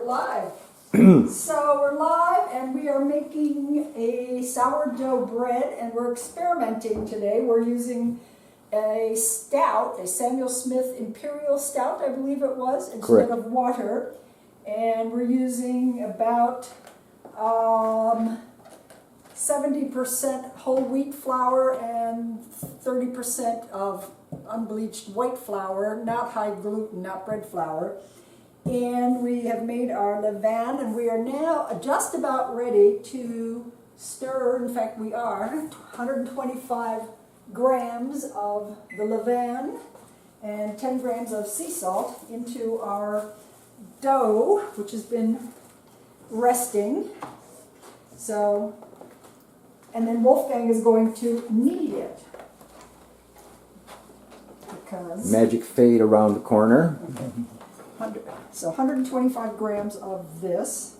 We're live. So we're live and we are making a sourdough bread and we're experimenting today. We're using a stout, a Samuel Smith Imperial Stout, I believe it was, instead Correct. of water. And we're using about 70% whole wheat flour and 30% of unbleached white flour, not high gluten, not bread flour. And we have made our levain, and we are now just about ready to stir. In fact, we are 125 grams of the levain and 10 grams of sea salt into our dough, which has been resting. So, and then Wolfgang is going to knead it. Because Magic fade around the corner. so 125 grams of this.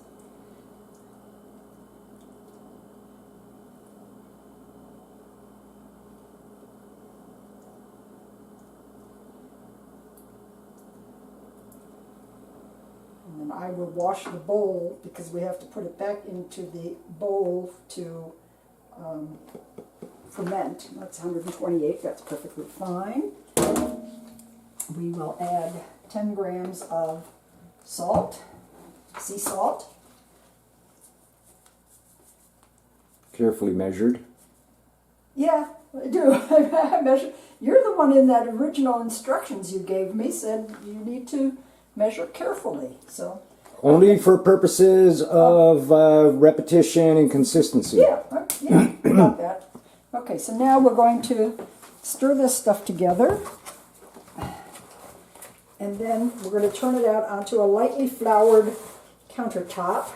And then I will wash the bowl because we have to put it back into the bowl to ferment. That's 128, that's perfectly fine. We will add 10 grams of salt, sea salt. Carefully measured. Yeah, I do. I measure. You're the one in that original instructions you gave me said you need to measure carefully. So Only for purposes of repetition and consistency. yeah, got that. Okay, so now we're going to stir this stuff together. And then we're going to turn it out onto a lightly floured countertop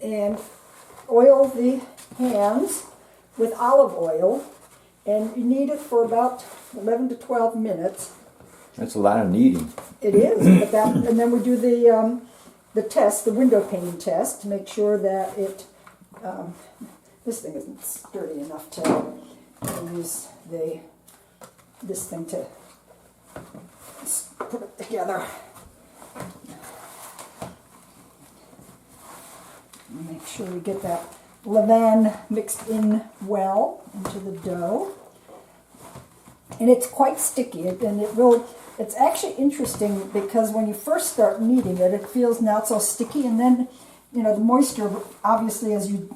and oil the hands with olive oil. And you knead it for about 11 to 12 minutes. That's a lot of kneading. It is, but that, and then we do the test, the window pane test, to make sure that it, this thing isn't sturdy enough to use this thing to put it together. Make sure we get that levain mixed in well into the dough. And it's quite sticky, and it's actually interesting because when you first start kneading it, it feels not so sticky, and then, you know, the moisture, obviously, as you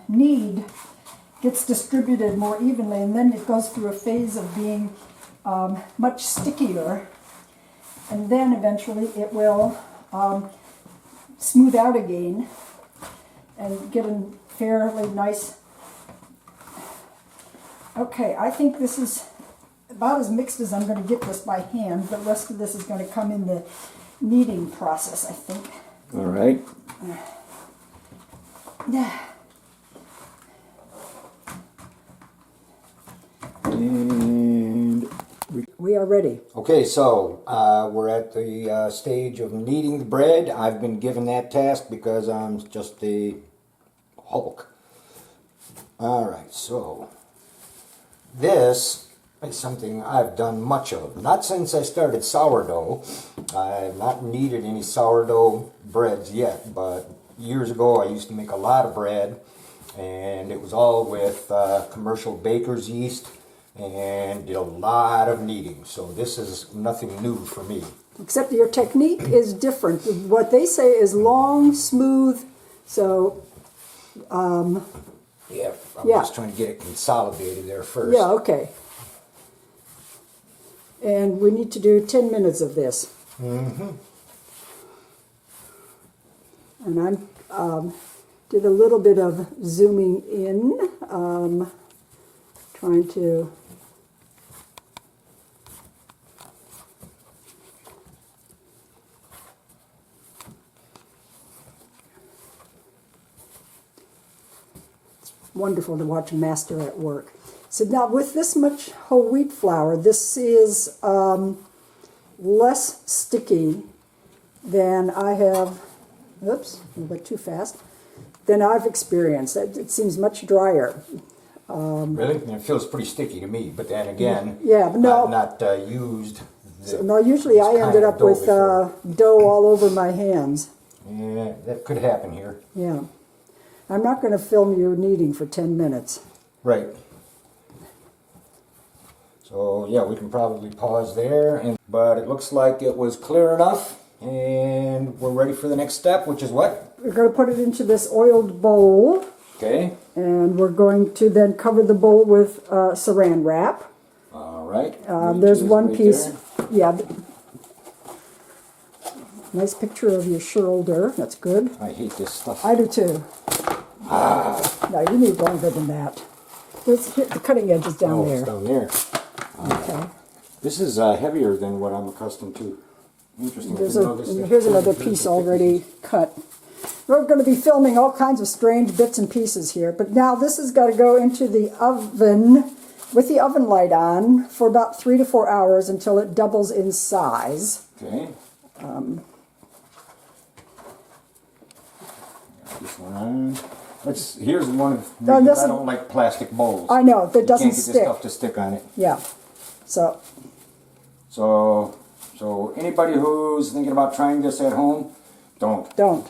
knead, gets distributed more evenly, and then it goes through a phase of being much stickier. And then eventually it will smooth out again and get a fairly nice. Okay, I think this is about as mixed as I'm going to get this by hand. The rest of this is going to come in the kneading process, I think. All right. Yeah. And We are ready. okay, so we're at the stage of kneading the bread. I've been given that task because I'm just a Hulk. All right, so this is something I've done much of. Not since I started sourdough. I've not kneaded any sourdough breads yet, but years ago I used to make a lot of bread, and it was all with commercial baker's yeast, and did a lot of kneading. So this is nothing new for me. Except your technique is different. What they say is long, smooth, so Yeah, I'm Yeah. just trying to get it consolidated there first. yeah, okay. And we need to do 10 minutes of this. Mm-hmm. And I did a little bit of zooming in, trying to wonderful to watch a master at work. So now with this much whole wheat flour, this is less sticky than I have, oops, a little bit too fast, than I've experienced. It seems much drier. Really? It feels pretty sticky to me, but then again, Yeah, but no. I've not used So, no, usually I it's ended kinda up with doughy, dough all over my hands. Yeah, that could happen here. Yeah. I'm not going to film you kneading for 10 minutes. Right. So yeah, we can probably pause there. But it looks like it was clear enough, and we're ready for the next step, which is what? We're going to put it into this oiled bowl, Okay. and we're going to then cover the bowl with saran wrap. All right. There's one right piece. there. Yeah. Nice picture of your shoulder. That's good. I hate this stuff. I do too. No, you need longer than that. The cutting edge is down there. It's down there. Okay. This is heavier than what I'm accustomed to. Interesting. Here's another piece already cut. We're going to be filming all kinds of strange bits and pieces here, but now this has got to go into the oven with the oven light on for about 3 to 4 hours until it doubles in size. Okay. This one on. Here's one of the reasons I don't like plastic bowls. I know, that doesn't you can't get stick. this stuff to stick on it. Yeah. So So anybody who's thinking about trying this at home, don't. don't.